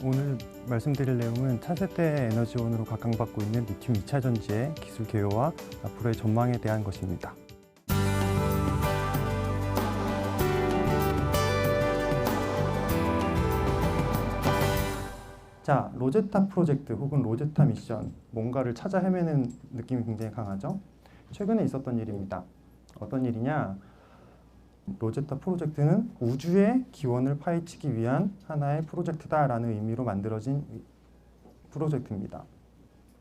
오늘 말씀드릴 내용은 차세대 에너지원으로 각광받고 있는 리튬 2차 전지의 기술 개요와 앞으로의 전망에 대한 것입니다. 자, 로제타 프로젝트 혹은 로제타 미션, 뭔가를 찾아 헤매는 느낌이 굉장히 강하죠? 최근에 있었던 일입니다. 어떤 일이냐? 로제타 프로젝트는 우주의 기원을 파헤치기 위한 하나의 프로젝트다라는 의미로 만들어진 프로젝트입니다.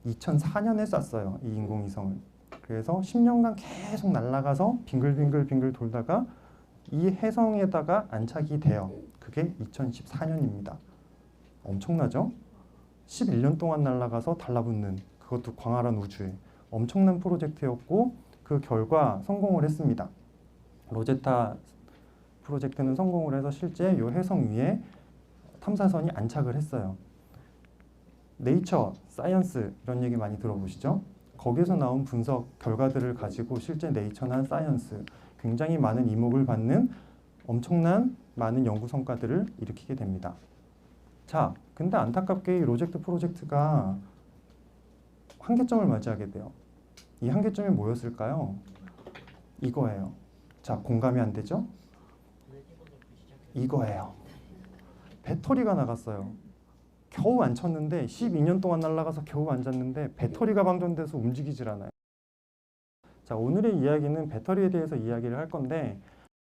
2004년에 쐈어요, 이 인공위성을. 그래서 10년간 계속 날아가서 빙글빙글 돌다가 이 해성에다가 안착이 돼요. 그게 2014년입니다. 엄청나죠? 11년 동안 날아가서 달라붙는, 그것도 광활한 우주에 엄청난 프로젝트였고, 그 결과 성공을 했습니다. 로제타 프로젝트는 성공을 해서 실제 이 해성 위에 탐사선이 안착을 했어요. 네이처, 사이언스 이런 얘기 많이 들어보시죠? 거기에서 나온 분석 결과들을 가지고 실제 네이처나 사이언스, 굉장히 많은 이목을 받는 엄청난 많은 연구 성과들을 일으키게 됩니다. 자, 근데 안타깝게 이 로제트 프로젝트가 한계점을 맞이하게 돼요. 이 한계점이 뭐였을까요? 이거예요. 자, 공감이 안 되죠? 이거예요. 배터리가 나갔어요. 겨우 안 쳤는데 12년 동안 날아가서 겨우 앉았는데 배터리가 방전돼서 움직이질 않아요. 자, 오늘의 이야기는 배터리에 대해서 이야기를 할 건데,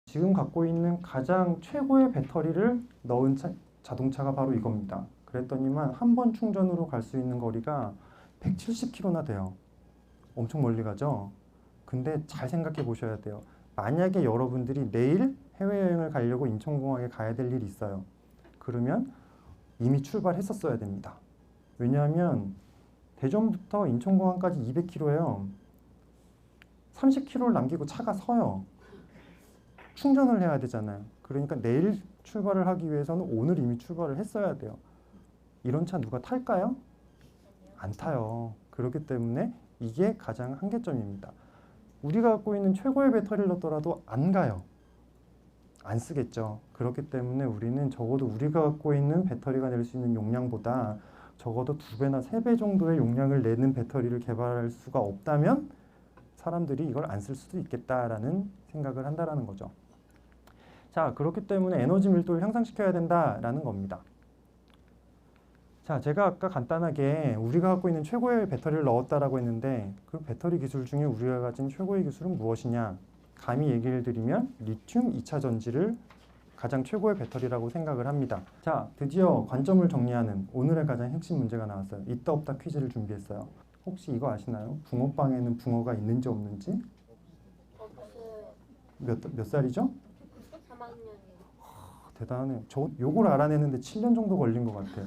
지금 갖고 있는 가장 최고의 배터리를 넣은 자동차가 바로 이겁니다. 그랬더니만 한 번 충전으로 갈 수 있는 거리가 170km나 돼요. 엄청 멀리 가죠? 근데 잘 생각해 보셔야 돼요. 만약에 여러분들이 내일 해외여행을 가려고 인천공항에 가야 될 일이 있어요. 그러면 이미 출발했었어야 됩니다. 왜냐하면 대전부터 인천공항까지 200km예요. 30km를 남기고 차가 서요. 충전을 해야 되잖아요. 그러니까 내일 출발을 하기 위해서는 오늘 이미 출발을 했어야 돼요. 이런 차 누가 탈까요? 안 타요. 그렇기 때문에 이게 가장 한계점입니다. 우리가 갖고 있는 최고의 배터리를 넣더라도 안 가요. 안 쓰겠죠. 그렇기 때문에 우리는 적어도 우리가 갖고 있는 배터리가 낼 수 있는 용량보다 적어도 2배나 3배 정도의 용량을 내는 배터리를 개발할 수가 없다면 사람들이 이걸 안 쓸 수도 있겠다라는 생각을 한다라는 거죠. 자, 그렇기 때문에 에너지 밀도를 향상시켜야 된다라는 겁니다. 자, 제가 아까 간단하게 우리가 갖고 있는 최고의 배터리를 넣었다라고 했는데, 그 배터리 기술 중에 우리가 가진 최고의 기술은 무엇이냐? 감히 얘기를 드리면 리튬 2차 전지를 가장 최고의 배터리라고 생각을 합니다. 자, 드디어 관점을 정리하는 오늘의 가장 핵심 문제가 나왔어요. 있다 없다 퀴즈를 준비했어요. 혹시 이거 아시나요? 붕어빵에는 붕어가 있는지 없는지? 몇 살이죠? 3학년이요. 대단하네요. 저 요걸 알아내는데 7년 정도 걸린 것 같아요.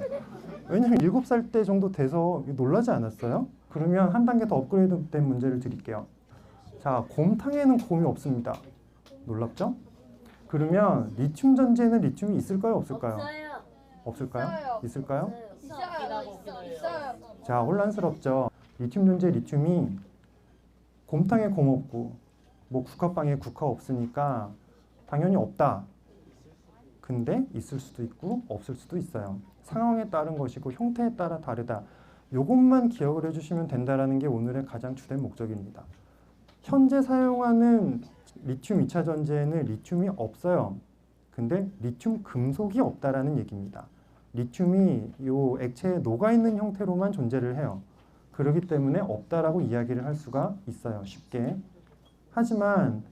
왜냐면 7살 때 정도 돼서 놀라지 않았어요? 그러면 한 단계 더 업그레이드된 문제를 드릴게요. 자, 곰탕에는 곰이 없습니다. 놀랍죠? 그러면 리튬 전지에는 리튬이 있을까요? 없을까요? 없어요. 없을까요? 있을까요? 있어요. 자, 혼란스럽죠? 리튬 전지에 리튬이 곰탕에 곰 없고 뭐 국화빵에 국화 없으니까 당연히 없다. 근데 있을 수도 있고 없을 수도 있어요. 상황에 따른 것이고 형태에 따라 다르다. 이것만 기억을 해주시면 된다는 게 오늘의 가장 주된 목적입니다. 현재 사용하는 리튬 2차 전지에는 리튬이 없어요. 근데 리튬 금속이 없다라는 얘기입니다. 리튬이 이 액체에 녹아있는 형태로만 존재를 해요. 그렇기 때문에 없다라고 이야기를 할 수가 있어요. 쉽게. 하지만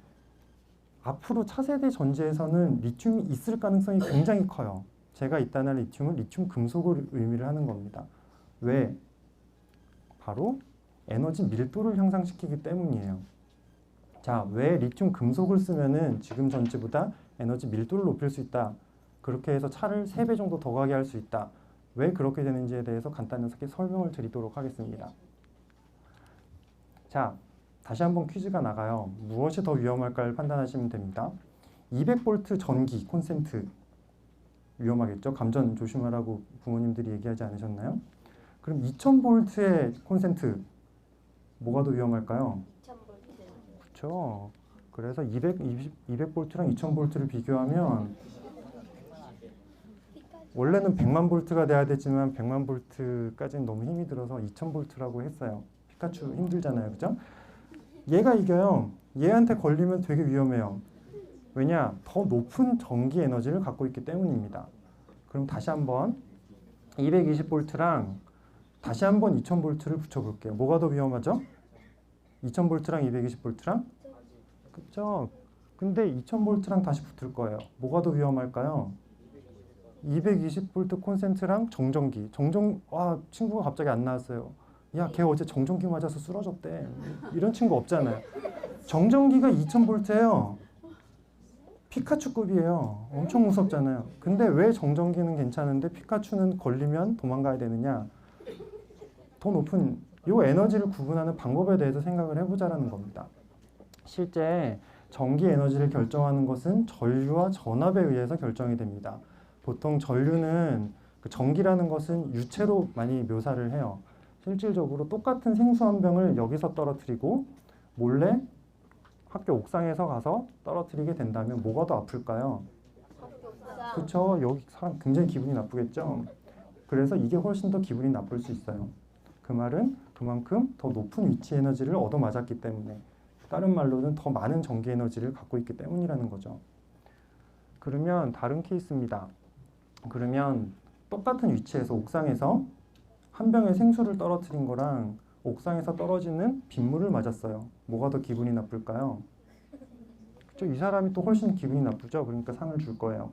앞으로 차세대 전지에서는 리튬이 있을 가능성이 굉장히 커요. 제가 있다는 리튬은 리튬 금속을 의미를 하는 겁니다. 왜? 바로 에너지 밀도를 향상시키기 때문이에요. 자, 왜 리튬 금속을 쓰면은 지금 전지보다 에너지 밀도를 높일 수 있다. 그렇게 해서 차를 3배 정도 더 가게 할 수 있다. 왜 그렇게 되는지에 대해서 간단하게 설명을 드리도록 하겠습니다. 자, 다시 한번 퀴즈가 나가요. 무엇이 더 위험할까를 판단하시면 됩니다. 200V 전기 콘센트 위험하겠죠? 감전 조심하라고 부모님들이 얘기하지 않으셨나요? 그럼 2000V의 콘센트 뭐가 더 위험할까요? 2000V. 그렇죠. 그래서 200V랑 2000V를 비교하면 원래는 100만 볼트가 돼야 되지만 100만 볼트까지는 너무 힘이 들어서 2000 볼트라고 했어요. 피카츄 힘들잖아요, 그죠? 얘가 이겨요. 얘한테 걸리면 되게 위험해요. 왜냐? 더 높은 전기 에너지를 갖고 있기 때문입니다. 그럼 다시 한번 220볼트랑 다시 한번 2000볼트를 붙여볼게요. 뭐가 더 위험하죠? 2000볼트랑 220볼트랑? 그쵸? 근데 2000볼트랑 다시 붙을 거예요. 뭐가 더 위험할까요? 220볼트 콘센트랑 정전기. 친구가 갑자기 안 나왔어요. 야, 걔 어제 정전기 맞아서 쓰러졌대. 이런 친구 없잖아요. 정전기가 2000볼트예요. 피카츄급이에요. 엄청 무섭잖아요. 근데 왜 정전기는 괜찮은데 피카츄는 걸리면 도망가야 되느냐? 더 높은 이 에너지를 구분하는 방법에 대해서 생각을 해보자라는 겁니다. 실제 전기 에너지를 결정하는 것은 전류와 전압에 의해서 결정이 됩니다. 보통 전류는 그 전기라는 것은 유체로 많이 묘사를 해요. 실질적으로 똑같은 생수 한 병을 여기서 떨어뜨리고 몰래 학교 옥상에서 가서 떨어뜨리게 된다면 뭐가 더 아플까요? 그렇죠. 여기 사람 굉장히 기분이 나쁘겠죠. 그래서 이게 훨씬 더 기분이 나쁠 수 있어요. 그 말은 그만큼 더 높은 위치 에너지를 얻어맞았기 때문에, 다른 말로는 더 많은 전기 에너지를 갖고 있기 때문이라는 거죠. 그러면 다른 케이스입니다. 그러면 똑같은 위치에서 옥상에서 한 병의 생수를 떨어뜨린 거랑 옥상에서 떨어지는 빗물을 맞았어요. 뭐가 더 기분이 나쁠까요? 그쵸? 이 사람이 또 훨씬 기분이 나쁘죠. 그러니까 상을 줄 거예요.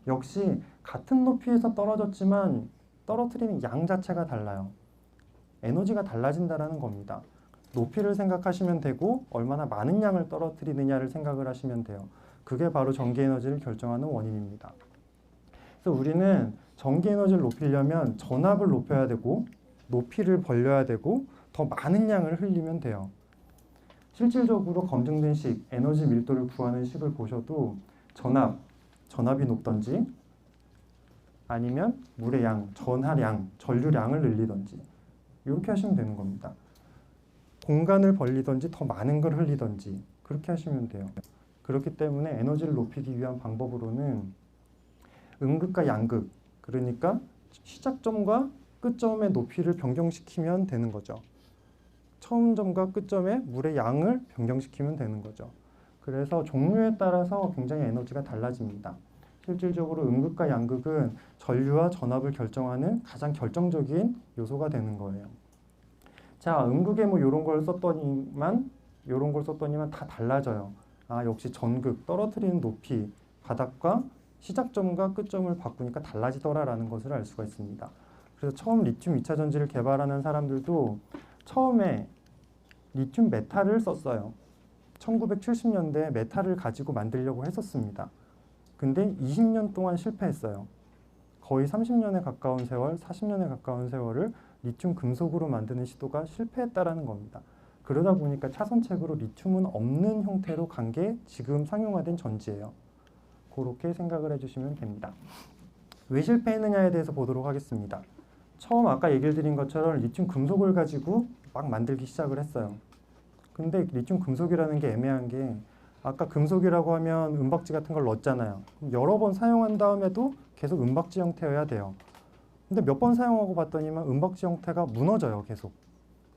역시 같은 높이에서 떨어졌지만 떨어뜨리는 양 자체가 달라요. 에너지가 달라진다는 겁니다. 높이를 생각하시면 되고 얼마나 많은 양을 떨어뜨리느냐를 생각을 하시면 돼요. 그게 바로 전기 에너지를 결정하는 원인입니다. 그래서 우리는 전기 에너지를 높이려면 전압을 높여야 되고 높이를 벌려야 되고 더 많은 양을 흘리면 돼요. 실질적으로 검증된 식, 에너지 밀도를 구하는 식을 보셔도 전압이 높던지 아니면 물의 양, 전하량, 전류량을 늘리던지 이렇게 하시면 되는 겁니다. 공간을 벌리던지 더 많은 걸 흘리던지 그렇게 하시면 돼요. 그렇기 때문에 에너지를 높이기 위한 방법으로는 음극과 양극, 그러니까 시작점과 끝점의 높이를 변경시키면 되는 거죠. 처음 점과 끝점의 물의 양을 변경시키면 되는 거죠. 그래서 종류에 따라서 굉장히 에너지가 달라집니다. 실질적으로 음극과 양극은 전류와 전압을 결정하는 가장 결정적인 요소가 되는 거예요. 자, 음극에 뭐 이런 걸 썼더니만 다 달라져요. 아, 역시 전극, 떨어뜨리는 높이, 바닥과 시작점과 끝점을 바꾸니까 달라지더라라는 것을 알 수가 있습니다. 그래서 처음 리튬 2차 전지를 개발하는 사람들도 처음에 리튬 메탈을 썼어요. 1970년대에 메탈을 가지고 만들려고 했었습니다. 근데 20년 동안 실패했어요. 거의 30년에 가까운 세월, 40년에 가까운 세월을 리튬 금속으로 만드는 시도가 실패했다라는 겁니다. 그러다 보니까 차선책으로 리튬은 없는 형태로 간 게 지금 상용화된 전지예요. 그렇게 생각을 해주시면 됩니다. 왜 실패했느냐에 대해서 보도록 하겠습니다. 처음 아까 얘기를 드린 것처럼 리튬 금속을 가지고 막 만들기 시작을 했어요. 근데 리튬 금속이라는 게 애매한 게 아까 금속이라고 하면 은박지 같은 걸 넣었잖아요. 여러 번 사용한 다음에도 계속 은박지 형태여야 돼요. 근데 몇 번 사용하고 봤더니만 은박지 형태가 무너져요, 계속.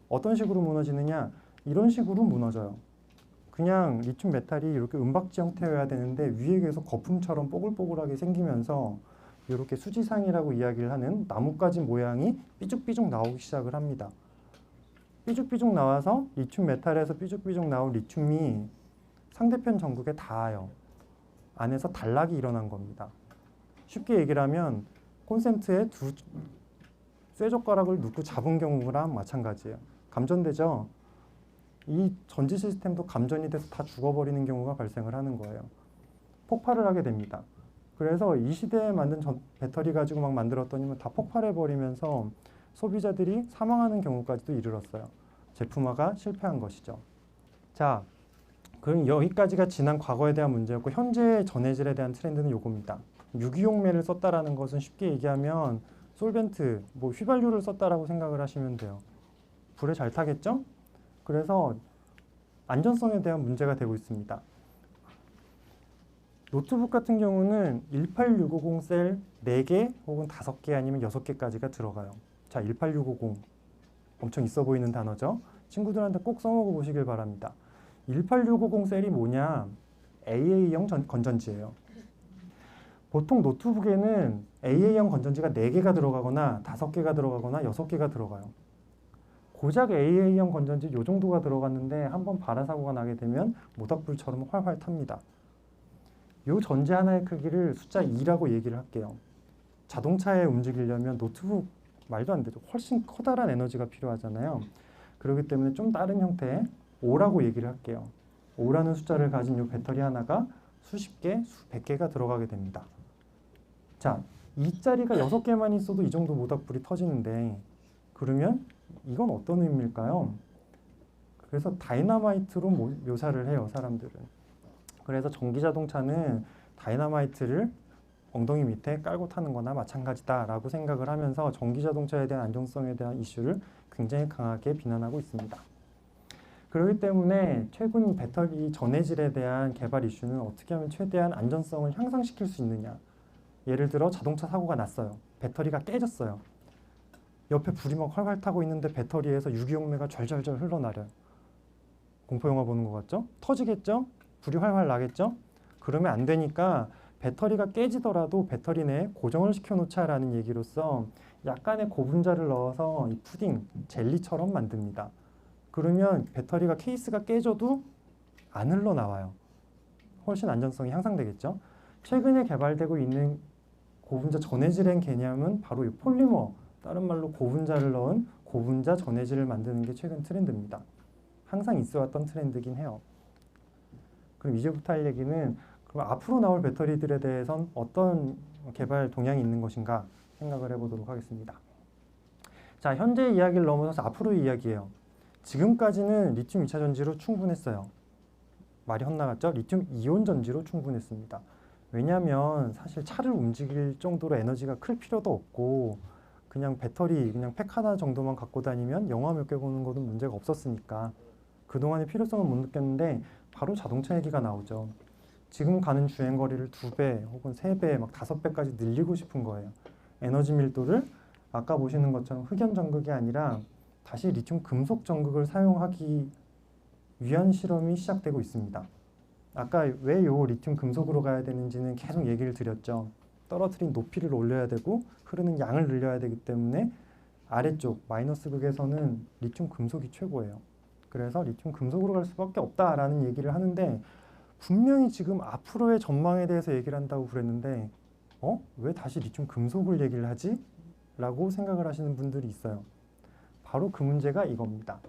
어떤 식으로 무너지느냐? 이런 식으로 무너져요. 그냥 리튬 메탈이 이렇게 은박지 형태여야 되는데 위에 계속 거품처럼 뽀글뽀글하게 생기면서 이렇게 수지상이라고 이야기를 하는 나뭇가지 모양이 삐죽삐죽 나오기 시작을 합니다. 삐죽삐죽 나와서 리튬 메탈에서 삐죽삐죽 나온 리튬이 상대편 전극에 닿아요. 안에서 단락이 일어난 겁니다. 쉽게 얘기를 하면 콘센트에 두 쇠젓가락을 놓고 잡은 경우랑 마찬가지예요. 감전되죠? 이 전지 시스템도 감전이 돼서 다 죽어버리는 경우가 발생을 하는 거예요. 폭발을 하게 됩니다. 그래서 이 시대에 만든 배터리 가지고 막 만들었더니 다 폭발해버리면서 소비자들이 사망하는 경우까지도 이르렀어요. 제품화가 실패한 것이죠. 자, 그럼 여기까지가 지난 과거에 대한 문제였고 현재의 전해질에 대한 트렌드는 요겁니다. 유기용매를 썼다라는 것은 쉽게 얘기하면 솔벤트, 휘발유를 썼다라고 생각을 하시면 돼요. 불에 잘 타겠죠? 그래서 안전성에 대한 문제가 되고 있습니다. 노트북 같은 경우는 18650 셀 4개 혹은 5개 아니면 6개까지가 들어가요. 자, 18650 엄청 있어 보이는 단어죠. 친구들한테 꼭 써먹어 보시길 바랍니다. 18650 셀이 뭐냐? AA형 건전지예요. 보통 노트북에는 AA형 건전지가 4개가 들어가거나 5개가 들어가거나 6개가 들어가요. 고작 AA형 건전지 이 정도가 들어갔는데 한번 발화사고가 나게 되면 모닥불처럼 활활 탑니다. 이 전지 하나의 크기를 숫자 2라고 얘기를 할게요. 자동차에 움직이려면 노트북 말도 안 되죠. 훨씬 커다란 에너지가 필요하잖아요. 그렇기 때문에 좀 다른 형태의 5라고 얘기를 할게요. 5라는 숫자를 가진 이 배터리 하나가 수십 개, 수백 개가 들어가게 됩니다. 자, 2짜리가 6개만 있어도 이 정도 모닥불이 터지는데 그러면 이건 어떤 의미일까요? 그래서 다이너마이트로 묘사를 해요, 사람들은. 그래서 전기자동차는 다이너마이트를 엉덩이 밑에 깔고 타는 거나 마찬가지다라고 생각을 하면서 전기자동차에 대한 안정성에 대한 이슈를 굉장히 강하게 비난하고 있습니다. 그렇기 때문에 최근 배터리 전해질에 대한 개발 이슈는 어떻게 하면 최대한 안전성을 향상시킬 수 있느냐. 예를 들어 자동차 사고가 났어요. 배터리가 깨졌어요. 옆에 불이 막 활활 타고 있는데 배터리에서 유기용매가 절절절 흘러나려요. 공포영화 보는 것 같죠? 터지겠죠? 불이 활활 나겠죠? 그러면 안 되니까 배터리가 깨지더라도 배터리 내에 고정을 시켜놓자라는 얘기로서 약간의 고분자를 넣어서 이 푸딩, 젤리처럼 만듭니다. 그러면 배터리가 케이스가 깨져도 안 흘러나와요. 훨씬 안전성이 향상되겠죠? 최근에 개발되고 있는 고분자 전해질의 개념은 바로 이 폴리머, 다른 말로 고분자를 넣은 고분자 전해질을 만드는 게 최근 트렌드입니다. 항상 있어왔던 트렌드긴 해요. 그럼 이제부터 할 얘기는 그럼 앞으로 나올 배터리들에 대해선 어떤 개발 동향이 있는 것인가 생각을 해보도록 하겠습니다. 자, 현재 이야기를 넘어서서 앞으로의 이야기예요. 지금까지는 리튬 2차 전지로 충분했어요. 말이 헛나갔죠? 리튬 이온 전지로 충분했습니다. 왜냐하면 사실 차를 움직일 정도로 에너지가 클 필요도 없고 그냥 배터리, 그냥 팩 하나 정도만 갖고 다니면 영화 몇 개 보는 것은 문제가 없었으니까 그동안의 필요성을 못 느꼈는데 바로 자동차 얘기가 나오죠. 지금 가는 주행거리를 2배 혹은 3배, 막 5배까지 늘리고 싶은 거예요. 에너지 밀도를 아까 보시는 것처럼 흑연 전극이 아니라 다시 리튬 금속 전극을 사용하기 위한 실험이 시작되고 있습니다. 아까 왜 요 리튬 금속으로 가야 되는지는 계속 얘기를 드렸죠. 떨어뜨린 높이를 올려야 되고 흐르는 양을 늘려야 되기 때문에 아래쪽 마이너스 극에서는 리튬 금속이 최고예요. 그래서 리튬 금속으로 갈 수밖에 없다라는 얘기를 하는데 분명히 지금 앞으로의 전망에 대해서 얘기를 한다고 그랬는데 왜 다시 리튬 금속을 얘기를 하지? 라고 생각을 하시는 분들이 있어요. 바로 그 문제가 이겁니다.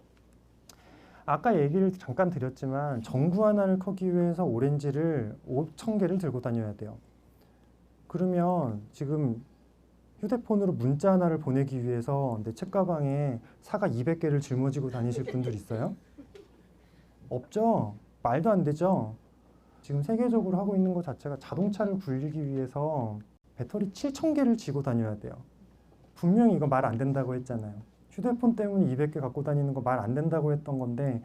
아까 얘기를 잠깐 드렸지만 전구 하나를 커기 위해서 오렌지를 5,000개를 들고 다녀야 돼요. 그러면 지금 휴대폰으로 문자 하나를 보내기 위해서 내 책가방에 사과 200개를 짊어지고 다니실 분들 있어요? 없죠? 말도 안 되죠? 지금 세계적으로 하고 있는 것 자체가 자동차를 굴리기 위해서 배터리 7,000개를 쥐고 다녀야 돼요. 분명히 이거 말 안 된다고 했잖아요. 휴대폰 때문에 200개 갖고 다니는 거 말 안 된다고 했던 건데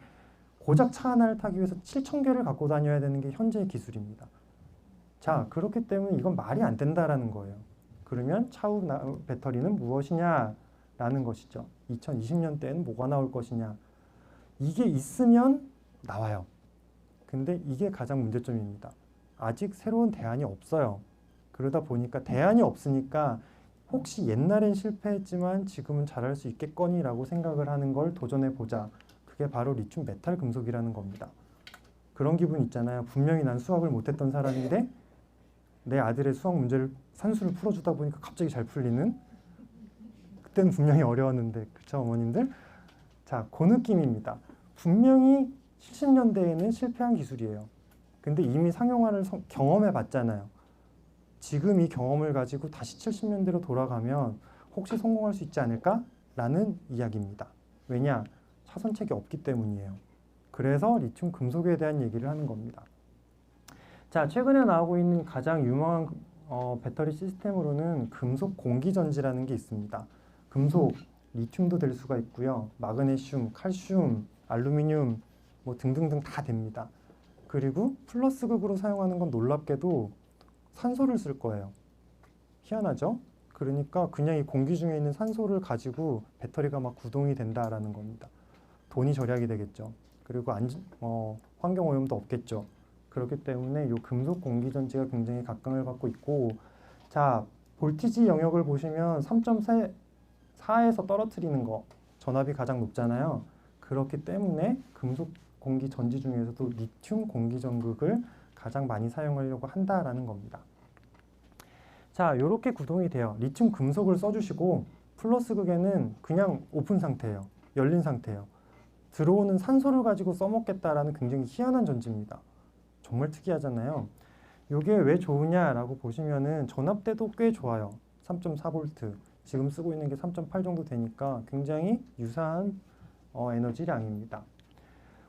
고작 차 하나를 타기 위해서 7,000개를 갖고 다녀야 되는 게 현재의 기술입니다. 자, 그렇기 때문에 이건 말이 안 된다라는 거예요. 그러면 차후 배터리는 무엇이냐라는 것이죠. 2020년대에는 뭐가 나올 것이냐. 이게 있으면 나와요. 근데 이게 가장 문제점입니다. 아직 새로운 대안이 없어요. 그러다 보니까 대안이 없으니까 혹시 옛날엔 실패했지만 지금은 잘할 수 있겠거니라고 생각을 하는 걸 도전해보자. 그게 바로 리튬 메탈 금속이라는 겁니다. 그런 기분 있잖아요. 분명히 난 수학을 못했던 사람인데 내 아들의 수학 문제를 산수를 풀어주다 보니까 갑자기 잘 풀리는? 그때는 분명히 어려웠는데 그쵸 어머님들? 자, 그 느낌입니다. 분명히 70년대에는 실패한 기술이에요. 근데 이미 상용화를 경험해 봤잖아요. 지금 이 경험을 가지고 다시 70년대로 돌아가면 혹시 성공할 수 있지 않을까? 라는 이야기입니다. 왜냐? 차선책이 없기 때문이에요. 그래서 리튬 금속에 대한 얘기를 하는 겁니다. 자, 최근에 나오고 있는 가장 유명한 배터리 시스템으로는 금속 공기전지라는 게 있습니다. 금속, 리튬도 될 수가 있고요. 마그네슘, 칼슘, 알루미늄 뭐 등등등 다 됩니다. 그리고 플러스 극으로 사용하는 건 놀랍게도 산소를 쓸 거예요. 희한하죠? 그러니까 그냥 이 공기 중에 있는 산소를 가지고 배터리가 막 구동이 된다라는 겁니다. 돈이 절약이 되겠죠. 그리고 환경 오염도 없겠죠. 그렇기 때문에 이 금속 공기 전지가 굉장히 각광을 받고 있고, 자, 볼티지 영역을 보시면 3.4에서 떨어뜨리는 거, 전압이 가장 높잖아요. 그렇기 때문에 금속 공기 전지 중에서도 리튬 공기 전극을 가장 많이 사용하려고 한다라는 겁니다. 자, 이렇게 구동이 돼요. 리튬 금속을 써주시고 플러스 극에는 그냥 오픈 상태예요. 열린 상태예요. 들어오는 산소를 가지고 써먹겠다라는 굉장히 희한한 전지입니다. 정말 특이하잖아요. 이게 왜 좋으냐라고 보시면은 전압대도 꽤 좋아요. 3.4V. 지금 쓰고 있는 게 3.8 정도 되니까 굉장히 유사한 에너지량입니다.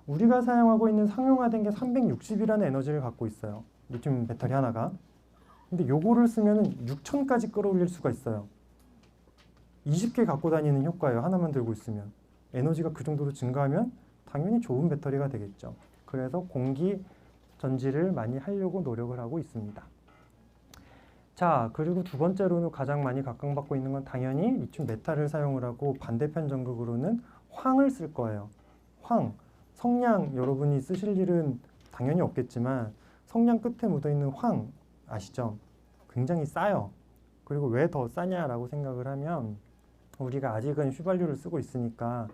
우리가 사용하고 있는 상용화된 게 360이라는 에너지를 갖고 있어요. 리튬 배터리 하나가. 근데 요거를 쓰면은 6000까지 끌어올릴 수가 있어요. 20개 갖고 다니는 효과예요. 하나만 들고 있으면. 에너지가 그 정도로 증가하면 당연히 좋은 배터리가 되겠죠. 그래서 공기 전지를 많이 하려고 노력을 하고 있습니다. 자, 그리고 두 번째로는 가장 많이 각광받고 있는 건 당연히 리튬 메탈을 사용을 하고 반대편 전극으로는 황을 쓸 거예요. 황, 성냥 여러분이 쓰실 일은 당연히 없겠지만 성냥 끝에 묻어있는 황 아시죠? 굉장히 싸요. 그리고 왜 더 싸냐라고 생각을 하면 우리가 아직은 휘발유를 쓰고 있으니까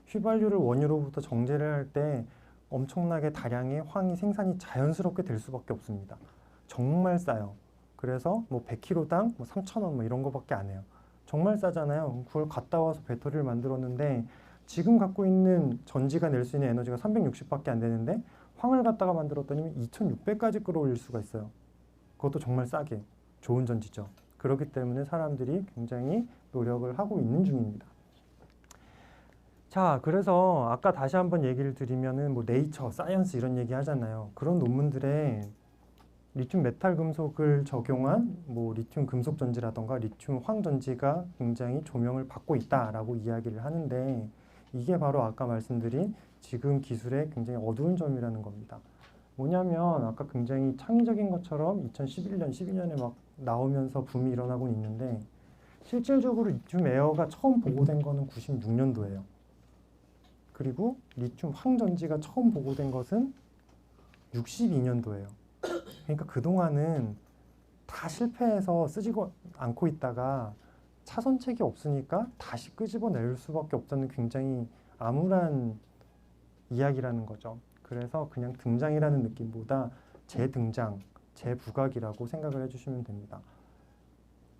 휘발유를 원유로부터 정제를 할 때 엄청나게 다량의 황이 생산이 자연스럽게 될 수밖에 없습니다. 정말 싸요. 그래서 뭐 100kg당 뭐 3,000원 뭐 이런 거밖에 안 해요. 정말 싸잖아요. 그걸 갖다 와서 배터리를 만들었는데 지금 갖고 있는 전지가 낼 수 있는 에너지가 360밖에 안 되는데 황을 갖다가 만들었더니 2,600까지 끌어올릴 수가 있어요. 그것도 정말 싸게 좋은 전지죠. 그렇기 때문에 사람들이 굉장히 노력을 하고 있는 중입니다. 자, 그래서 아까 다시 한번 얘기를 드리면은 뭐 네이처, 사이언스 이런 얘기 하잖아요. 그런 논문들에 리튬 메탈 금속을 적용한 뭐 리튬 금속 전지라던가 리튬 황 전지가 굉장히 조명을 받고 있다라고 이야기를 하는데 이게 바로 아까 말씀드린 지금 기술의 굉장히 어두운 점이라는 겁니다. 뭐냐면 아까 굉장히 창의적인 것처럼 2011년, 12년에 막 나오면서 붐이 일어나고 있는데 실질적으로 리튬 에어가 처음 보고된 거는 96년도예요. 그리고 리튬 황전지가 처음 보고된 것은 62년도예요. 그러니까 그동안은 다 실패해서 쓰지고 않고 있다가 차선책이 없으니까 다시 끄집어낼 수밖에 없다는 굉장히 암울한 이야기라는 거죠. 그래서 그냥 등장이라는 느낌보다 재등장, 재부각이라고 생각을 해주시면 됩니다.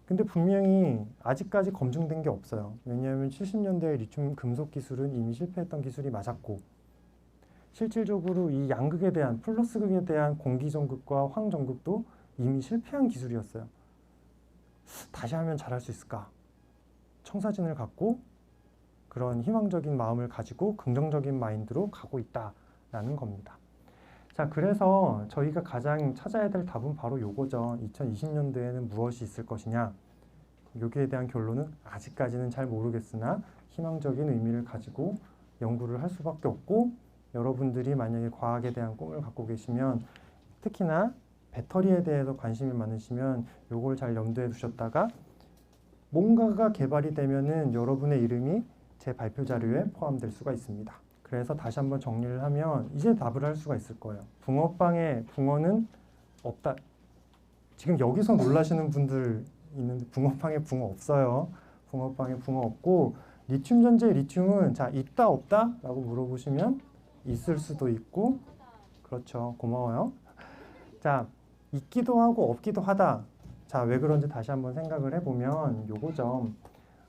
근데 분명히 아직까지 검증된 게 없어요. 왜냐하면 70년대의 리튬 금속 기술은 이미 실패했던 기술이 맞았고 실질적으로 이 양극에 대한 플러스 극에 대한 공기 전극과 황 전극도 이미 실패한 기술이었어요. 다시 하면 잘할 수 있을까? 청사진을 갖고 그런 희망적인 마음을 가지고 긍정적인 마인드로 가고 있다라는 겁니다. 자, 그래서 저희가 가장 찾아야 될 답은 바로 요거죠. 2020년도에는 무엇이 있을 것이냐. 여기에 대한 결론은 아직까지는 잘 모르겠으나 희망적인 의미를 가지고 연구를 할 수밖에 없고 여러분들이 만약에 과학에 대한 꿈을 갖고 계시면 특히나 배터리에 대해서 관심이 많으시면 요걸 잘 염두에 두셨다가 뭔가가 개발이 되면은 여러분의 이름이 제 발표 자료에 포함될 수가 있습니다. 그래서 다시 한번 정리를 하면 이제 답을 할 수가 있을 거예요. 붕어빵에 붕어는 없다. 지금 여기서 놀라시는 분들 있는데 붕어빵에 붕어 없어요. 붕어빵에 붕어 없고 리튬 전지의 리튬은 자 있다 없다? 라고 물어보시면 있을 수도 있고 그렇죠. 고마워요. 자 있기도 하고 없기도 하다. 자 왜 그런지 다시 한번 생각을 해보면 요거죠.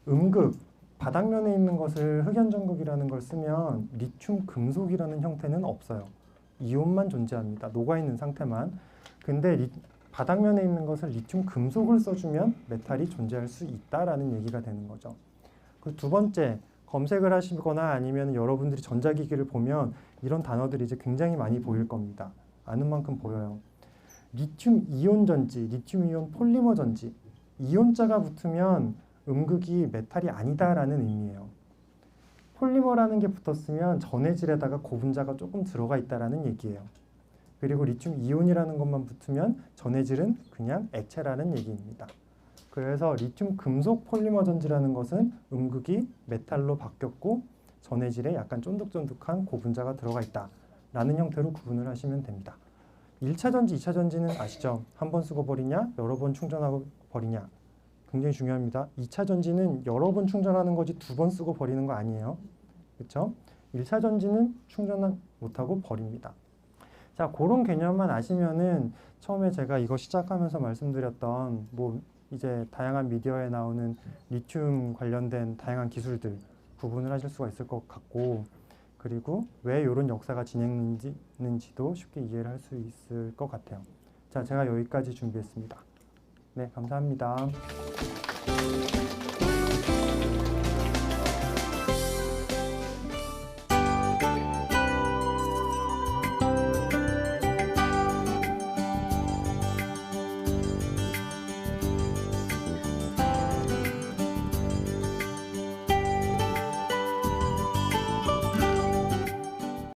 음극 바닥면에 있는 것을 흑연전극이라는 걸 쓰면 리튬 금속이라는 형태는 없어요. 이온만 존재합니다. 녹아있는 상태만. 근데 바닥면에 있는 것을 리튬 금속을 써주면 메탈이 존재할 수 있다라는 얘기가 되는 거죠. 그리고 두 번째, 검색을 하시거나 아니면 여러분들이 전자기기를 보면 이런 단어들이 이제 굉장히 많이 보일 겁니다. 아는 만큼 보여요. 리튬 이온 전지, 리튬 이온 폴리머 전지. 이온자가 붙으면 음극이 메탈이 아니다라는 의미예요. 폴리머라는 게 붙었으면 전해질에다가 고분자가 조금 들어가 있다라는 얘기예요. 그리고 리튬 이온이라는 것만 붙으면 전해질은 그냥 액체라는 얘기입니다. 그래서 리튬 금속 폴리머 전지라는 것은 음극이 메탈로 바뀌었고 전해질에 약간 쫀득쫀득한 고분자가 들어가 있다 라는 형태로 구분을 하시면 됩니다. 1차 전지, 2차 전지는 아시죠? 한 번 쓰고 버리냐, 여러 번 충전하고 버리냐. 굉장히 중요합니다. 2차 전지는 여러 번 충전하는 거지 2번 쓰고 버리는 거 아니에요. 그렇죠? 1차 전지는 충전 못하고 버립니다. 자, 그런 개념만 아시면은 처음에 제가 이거 시작하면서 말씀드렸던 뭐 이제 다양한 미디어에 나오는 리튬 관련된 다양한 기술들 구분을 하실 수가 있을 것 같고, 그리고 왜 이런 역사가 진행되는지도 쉽게 이해를 할 수 있을 것 같아요. 자, 제가 여기까지 준비했습니다. 네, 감사합니다.